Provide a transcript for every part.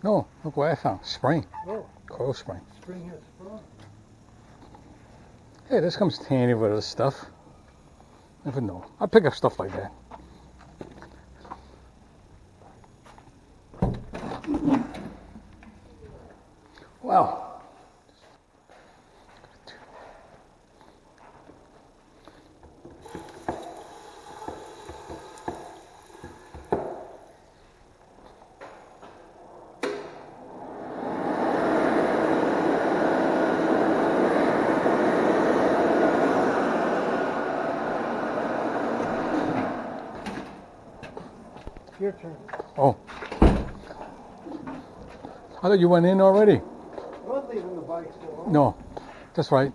No, look what I found. Spring. Oh. Coral spring. Spring has sprung. Hey, this comes handy with this stuff. Never know. I pick up stuff like that. Wow. Your turn. Oh. I thought you went in already. I'm not leaving the bike still on. No, that's right.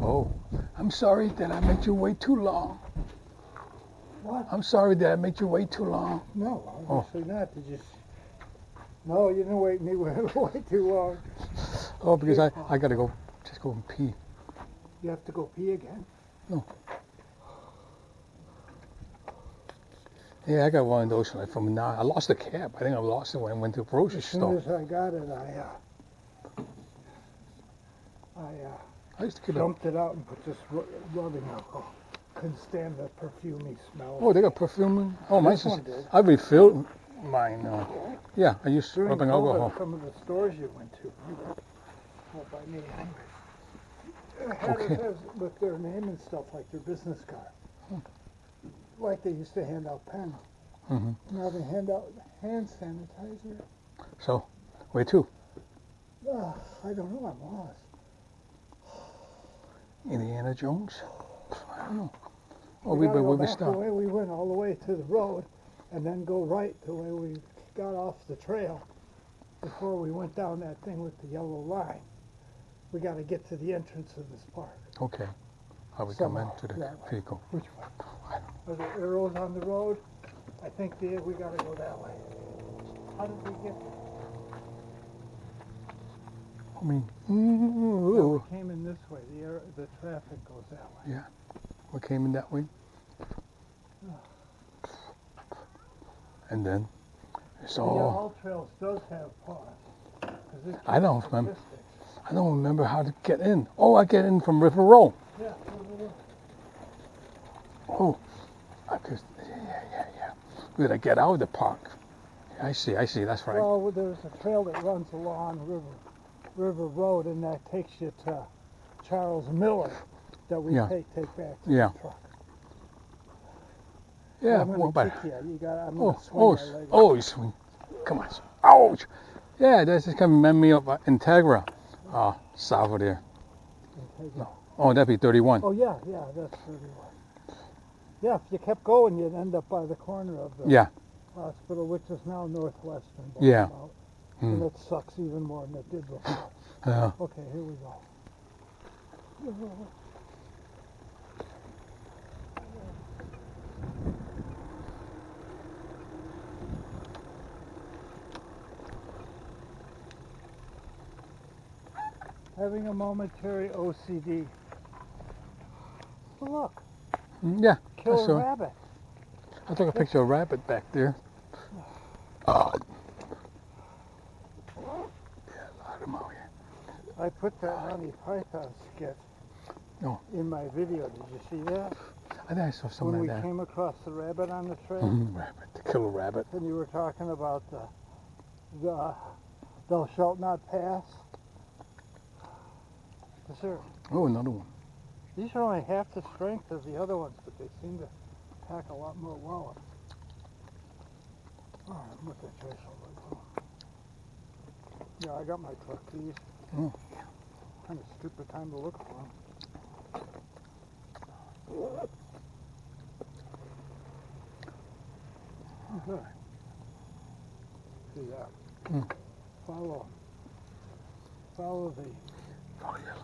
Oh, I'm sorry that I made you wait too long. What? I'm sorry that I made you wait too long. No, obviously not. Did you? No, you didn't wait me way too long. Oh, because I gotta go, just go and pee. You have to go pee again? No. Yeah, I got one of those like from now. I lost the cab. I think I lost it when I went to the grocery store. As soon as I got it, I used to keep it. dumped it out and put this rubbing alcohol. Couldn't stand the perfumey smell. Oh, they got perfume. Oh, This mine. one did. I refilled mine. Yeah, I used During rubbing COVID, alcohol. some of the stores you went to, well, by me anyway, had Okay. it as with their name and stuff, like their business card. Like they used to hand out pens. Mm-hmm. Now they hand out hand sanitizer. So, where to? I don't know, I'm lost. Indiana Jones? I don't know. Oh, We gotta go we back the stopped. way we went all the way to the road, and then go right the way we got off the trail before we went down that thing with the yellow line. We got to get to the entrance of this park. Okay. How we Somehow, come into the that way. vehicle? Which way? Are there arrows on the road? I think we got to go that way. How did we get there? I mean, No, we came in this way. The traffic goes that way. yeah, we came in that way. And then it's Yeah, all. All Trails does have pause. 'cause this I don't gives remember. statistics. I don't remember how to get in. Oh, I get in from River Road. Yeah, over there. Oh, I could. Yeah. We gotta get out of the park. I see. That's right. Well, there's a trail that runs along River Road, and that takes you to Charles Miller that we Yeah. take back to Yeah. the truck. Yeah. I'm what gonna about? kick you. I'm Oh, gonna swing my leg. you swing. Come on. Ouch. Yeah, that's just gonna remember me of Integra. South of there. No. Oh, that'd be 31. Oh yeah, that's 31. Yeah, if you kept going, you'd end up by the corner of the Yeah. hospital, which is now Northwestern. Yeah. Baltimore. Hmm. And it sucks even more than it did before. Yeah. Okay, here we go. Having a momentary OCD. Oh, look, Yeah. kill a saw it. rabbit. I took a picture of a rabbit back there. Yeah, a lot of them out here. I put that Monty Python skit Oh. in my video. Did you see that? I think I saw something When we like that. came across the rabbit on the trail, Rabbit. To kill a rabbit. and you were talking about the thou shalt not pass. Is there, Oh, another one. these are only half the strength of the other ones, but they seem to pack a lot more wallop. All right, what that trace over. Yeah, I got my truck keys. Oh. Kind of stupid time to look for them. Okay. See that? Follow the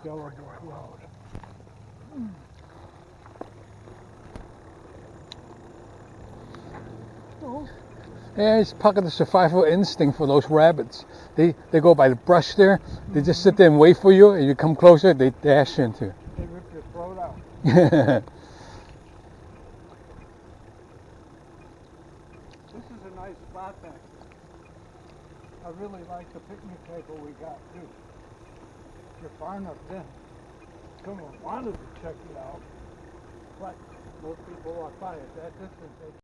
yellow brick road. Oh, Yeah, it's part of the survival instinct for those rabbits. They go by the brush there. They just sit there and wait for you, and you come closer, they dash into you. they rip your throat out. This is a nice spot back here. I really like the picnic table we got too. You're far enough in. Someone wanted to check it out, but most people walk by at that distance.